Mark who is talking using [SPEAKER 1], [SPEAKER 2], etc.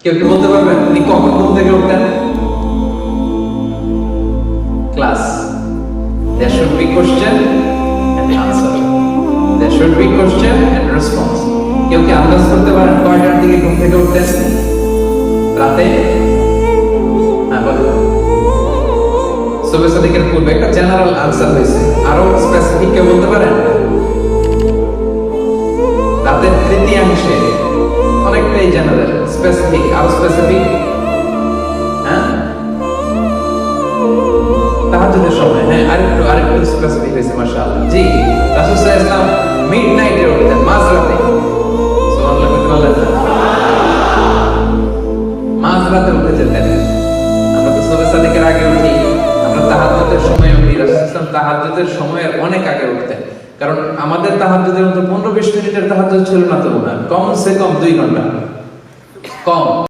[SPEAKER 1] কেউ কি বলতে পারবেন উনি কখন ঘুম থেকে উঠতেন? Class there should be question and answer, there should be question and response. কেউ কি আন্দাজ করতে পারেন কয়টার দিকে ঘুম থেকে উঠতেন? রাতে? হ্যাঁ বলুন। সুবহ সাদিকের পূর্বে একটা জেনারেল আনসার হয়েছে, আরো স্পেসিফিক কেউ বলতে পারেন? রাতের তৃতীয়াংশে, অনেকটাই জেনারেল, স্পেসিফিক আরো স্পেসিফিক। হ্যাঁ, তাহাজ্জুদের সময়। হ্যাঁ, আরেকটু স্পেসিফিক হয়েছে মাশাআল্লাহ। জি, রাসূল সাল্লাল্লাহু আলাইহি ওয়াসাল্লাম মিডনাইটে উঠতেন, মাঝরাতে। সুবহানাল্লাহ, মাঝরাতে উঠে যেতেন। আমরা তো সুবহ সাদিকের আগে উঠি, আমরা তাহাজ্জুদের সময় উঠি। রাসূল সাল্লাল্লাহু আলাইহি ওয়াসাল্লাম তাহাজ্জুদের সময়ের অনেক আগে উঠতেন, কারণ আমাদের তাহাজ্জুদের মতো 15-20 মিনিটের তাহাজ্জুদ ছিল না তো, কমসে কম 2 ঘন্টা কম।